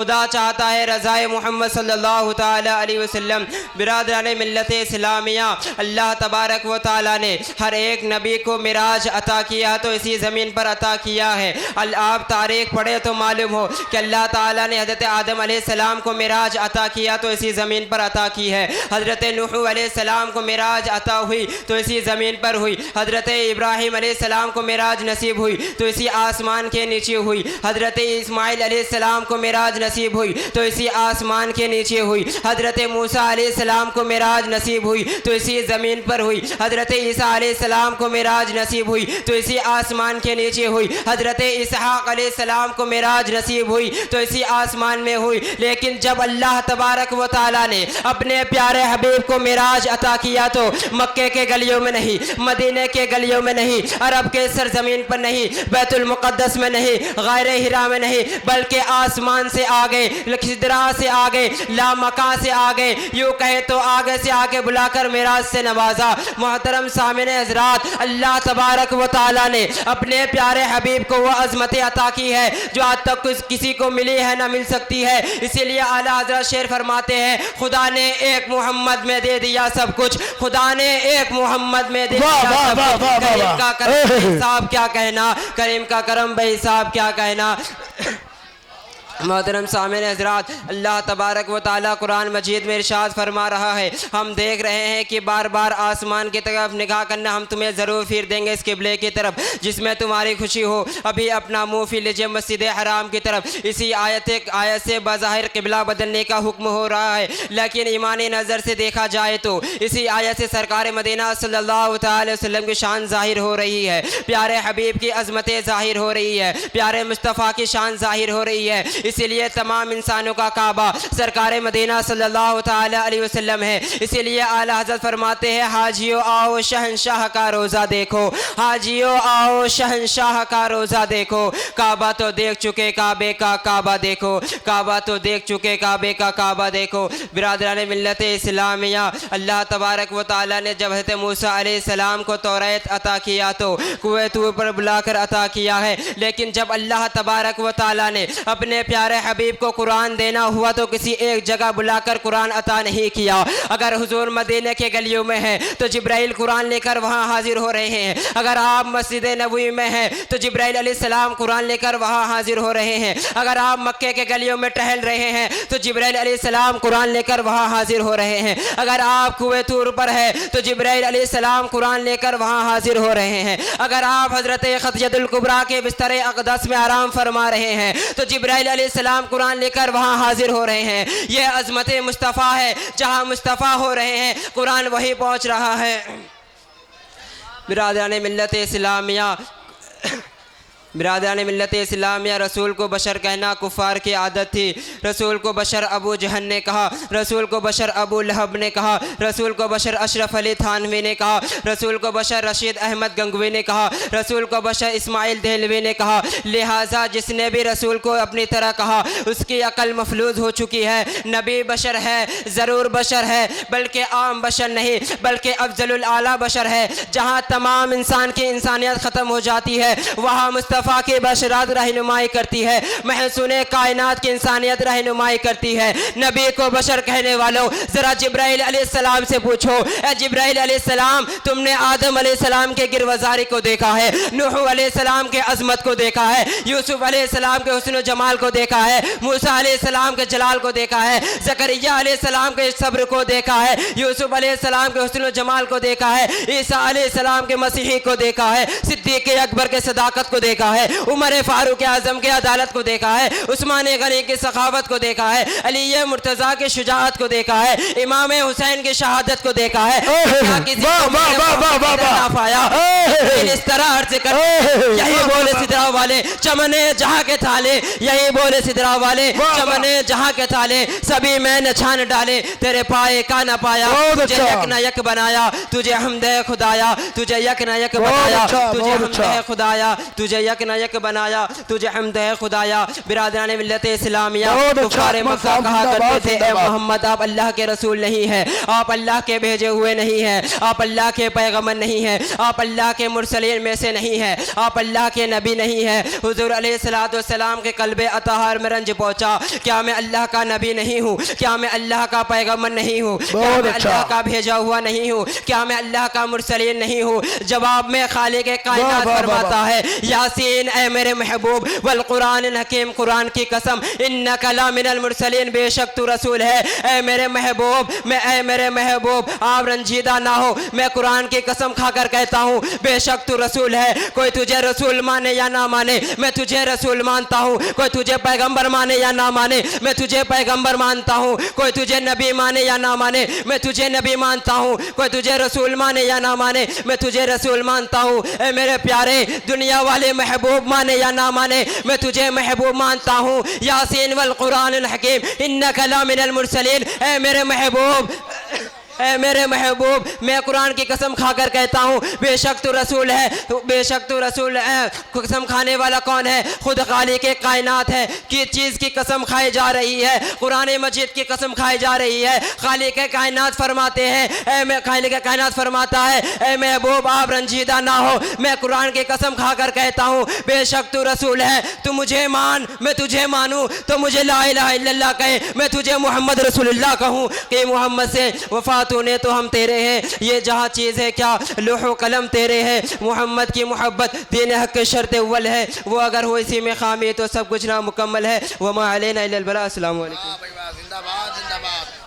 खुदा चाहता है रज़ाए मोहम्मद सल्लल्लाहु ताला अलैहि वसल्लम। बिरादरान मिल्लत इस्लामिया, अल्लाह तबारक व ताला ने हर एक नबी को मिराज अता किया तो इसी ज़मीन पर अता किया है। आप तारीख़ पढ़े तो मालूम हो कि अल्लाह ताला ने हज़रत आदम अलैहिस्सलाम को मिराज अता किया तो इसी ज़मीन पर अता की है। हज़रत नूह अलैहिस्सलाम को मिराज अता हुई तो इसी ज़मीन पर हुई। हज़रत इब्राहीम अलैहिस्सलाम को मिराज नसीब हुई तो इसी आसमान के नीचे हुई। हज़रत इस्माइल अलैहिस्सलाम को मिराज नसीब हुई तो इसी आसमान के नीचे हुई। हज़रत मूसा अलैहिस्सलाम को मिराज नसीब हुई तो इसी ज़मीन पर हुई। हज़रत ईसा अलैहिस्सलाम को मिराज नसीब हुई तो इसी आसमान के नीचे हुई। हज़रत इसहाक़ अलैहिस्सलाम को मिराज नसीब हुई तो इसी आसमान में हुई। लेकिन जब अल्लाह तबारक व ताला ने अपने प्यारे हबीब को मिराज अता किया तो मक्के के गलियों में नहीं, मदीने के गलियों में नहीं, अरब के सरजमीन पर नहीं, बैतुल मुक़द्दस में नहीं, गायरे हिरा में नहीं, बल्कि आसमान से आगे, सिदरा से आगे, लामका से आगे, यूँ कहे तो आगे से आगे बुलाकर मिराज से नवाजा। मोहतरम सामिने हज़रात, अल्लाह तबारक व ताला ने अपने प्यारे हबीब को वह अज़मतें अता की है जो आज तक किसी को मिली है ना मिल सकती है। इसीलिए आला हज़रत शेर फरमाते हैं, खुदा ने एक मोहम्मद में दे दिया सब कुछ, खुदा ने एक मोहम्मद में दे दिया सब कुछ। करीम का करम बेहिसाब क्या कहना, करीम का करम बेहिसाब क्या कहना। मोहतरम सामिन हज़रात, अल्लाह तबारक व ताला कुरान मजीद में इरशाद फरमा रहा है, हम देख रहे हैं कि बार बार आसमान की तरफ निगाह करना, हम तुम्हें ज़रूर फिर देंगे इस किबले की तरफ जिसमें तुम्हारी खुशी हो। अभी अपना मुँह फिर लीजिए मस्जिद हराम की तरफ। इसी आयत से बज़ाहिर किबला बदलने का हुक्म हो रहा है, लेकिन ईमानी नज़र से देखा जाए तो इसी आयत से सरकार मदीना सल्लल्लाहु अलैहि वसल्लम की शान ज़ाहिर हो रही है, प्यारे हबीब की अज़मतें ज़ाहिर हो रही है, प्यारे मुस्तफ़ा की शान ज़ाहिर हो रही है। इसीलिए तमाम इंसानों का काबा सरकार मदीना सल्लल्लाहु ताला अलैहि वसल्लम है। इसीलिए आला हज़रत फरमाते हैं, हाजियो आओ शहंशाह का रोज़ा देखो, हाजियो आओ शहंशाह का रोज़ा देखो। काबा तो देख चुके काबे का काबा देखो, काबा तो देख चुके काबे का काबा देखो। बिरादरान मिल्लत इस्लामिया, अल्लाह तबारक व ताला ने जब हज़रत मूसा अलैहिस्सलाम को तौरात अता किया तो कुएं तूर पर बुलाकर अता किया है, लेकिन जब अल्लाह तबारक व ताला ने अपने प्यारे हबीब को कुरान देना हुआ तो किसी एक जगह बुलाकर कुरान अता नहीं किया। अगर हुजूर मदीने के गलियों में है तो जिब्राइल कुरान लेकर वहाँ हाजिर हो रहे हैं। अगर आप मस्जिद नबवी में हैं तो जिब्राइल अलैहिस्सलाम कुरान लेकर वहाँ हाजिर हो रहे हैं। अगर आप मक्के के गलियों में टहल रहे हैं तो जिब्राइल अलैहिस्सलाम कुरान लेकर वहाँ हाजिर हो रहे हैं। अगर आप कुएं तूर पर है तो जिब्राइल अलैहिस्सलाम कुरान लेकर वहाँ हाजिर हो रहे हैं। अगर आप हज़रत खदीजतुल कुबरा के बिस्तर अक़दस में आराम फरमा रहे हैं तो जिब्राइल अलैहिस्सलाम कुरान लेकर वहाँ हाजिर हो रहे हैं। यह अज़मत मुस्तफ़ा है, जहाँ मुस्तफ़ा हो रहे हैं कुरान वहीं पहुँच रहा है। बिरादरान मिल्लत इस्लामिया, बिरादरान मिल्लत इस्लामिया, रसूल को बशर कहना कुफ़ार की आदत थी। रसूल को बशर अबू जहल ने कहा, रसूल को बशर अबू लहब ने कहा, रसूल को बशर अशरफ अली थानवी ने कहा, रसूल को बशर रशीद अहमद गंगवी ने कहा, रसूल को बशर इस्माइल देहलवी ने कहा। लिहाजा जिसने भी रसूल को अपनी तरह कहा उसकी अकल मफलूज हो चुकी है। नबी बशर है, ज़रूर बशर है, बल्कि आम बशर नहीं बल्कि अफजलुल आला बशर है। जहाँ तमाम इंसान की इंसानियत ख़त्म हो जाती है वहाँ मुस्तफ़ा की बशरात रहनुमाई करती है, महसूने कायनात की इंसानियत रहनुमाई करती है। नबी को बशर कहने वालों, ज़रा जिब्राइल अलैहिस्सलाम से पूछो, ए जिब्राइल अलैहिस्सलाम, तुमने आदम अलैहिस्सलाम के गिरवज़ारी को देखा है, नूह अलैहिस्सलाम के अज़मत को देखा है, यूसुफ अलैहिस्सलाम के हुस्न जमाल को देखा है, मूसा अलैहिस्सलाम के जलाल को देखा है, ज़करिया अलैहिस्सलाम के सब्र को देखा है, यूसुफ अलैहिस्सलाम के हुस्न जमाल को देखा है, ईसा अलैहिस्सलाम के मसीही को देखा है, सिद्दीक़ अकबर के सदाकत को देखा है, उमर फारूक आज़म के अदालत को देखा है, उस्मान गनी की सखावत को देखा है, अली मुर्तज़ा के शुजाअत को देखा है, इमाम हुसैन की शहादत को देखा है। इस तरह अर्ज़ कर, यही बोले सिदरा वाले चमने जहाँ के थाले, यही बोले सिदरा वाले चमने जहाँ के थाले, सभी मैंने छान डाले, तेरे पाए का न पाया, तुझे यक न यक बनाया, तुझे हमदे खुदाया, तुझे यक न यक बनाया, तुझे हमदे खुदाया, तुझे यक रखना यक बनाया, तुझे हम्द है खुदाया। बिरादरान मिल्लत इस्लामिया बहुत अच्छा, कुफ़ार मक्का कहा करते थे, ए मोहम्मद आप अल्लाह के रसूल नहीं है, आप अल्लाह के भेजे हुए नहीं है, आप अल्लाह के पैगम्बर नहीं है, आप अल्लाह के मुरसलीन में से नहीं है, आप अल्लाह के नबी नहीं है। हुजूर अलैहिस्सलाम के कल्बे अताहार में रंज पहुंचा, क्या मैं अल्लाह का नबी नहीं हूँ? क्या मैं अल्लाह का पैगम्बर नहीं हूँ? क्या मैं अल्लाह का भेजा हुआ नहीं हूँ? क्या मैं अल्लाह का मुरसलीन नहीं हूँ? जवाब में खालिक कायनात फरमाता है, यासीन ए मेरे महबूब, वल कुरान हकीम, कुरान की कसम, इन्नका लमिनल मुरसलीन, बेशक तू रसूल है। ए मेरे महबूब, ए मेरे महबूब आप रंजीदा ना हो, मैं कुरान की कसम खाकर कहता हूँ बेशक तू रसूल है। कोई तुझे रसूल माने या ना माने, मैं तुझे रसूल मानता हूँ। कोई तुझे पैगंबर माने या ना माने, मैं तुझे पैगंबर मानता हूँ। कोई तुझे नबी माने या ना माने, मैं तुझे नबी मानता हूँ। कोई तुझे रसूल माने या ना माने, मैं तुझे रसूल मानता हूँ। ए मेरे प्यारे, दुनिया वाले महबूब माने या ना माने, मैं तुझे महबूब मानता हूँ। यासीन वल कुरान हकीम, इन्नका लमिनल मुरसलीन, ए मेरे महबूब, ए मेरे महबूब, मैं कुरान की कसम खाकर कहता हूँ बेशक तू रसूल है, बेशक तू रसूल है। कसम खाने वाला कौन है? खुद खालिक के कायनात है। किस चीज़ की कसम खाई जा रही है? कुरान मजीद की कसम खाई जा रही है। खालिक के कायनात फरमाते हैं, ए मैं खालिक के कायनात फरमाता है, ए महबूब आप रंजीदा ना हो, मैं कुरान की कसम खाकर कहता हूँ बेशक तू रसूल है। तू मुझे मान, मैं तुझे मानूँ, तो मुझे ला इलाहा इल्लल्लाह कहे, मैं तुझे मोहम्मद रसूलुल्लाह कहूँ कि मोहम्मद से वफा तूने तो हम तेरे हैं। ये जहाँ चीज़ है क्या, लौह कलम तेरे है। मोहम्मद की मोहब्बत दीन हक के शर्त अव्वल है, वो अगर हो इसी में खामी तो सब कुछ ना मुकम्मल है। वमा अलैना इल्लल बलाग। अस्सलामु अलैकुम।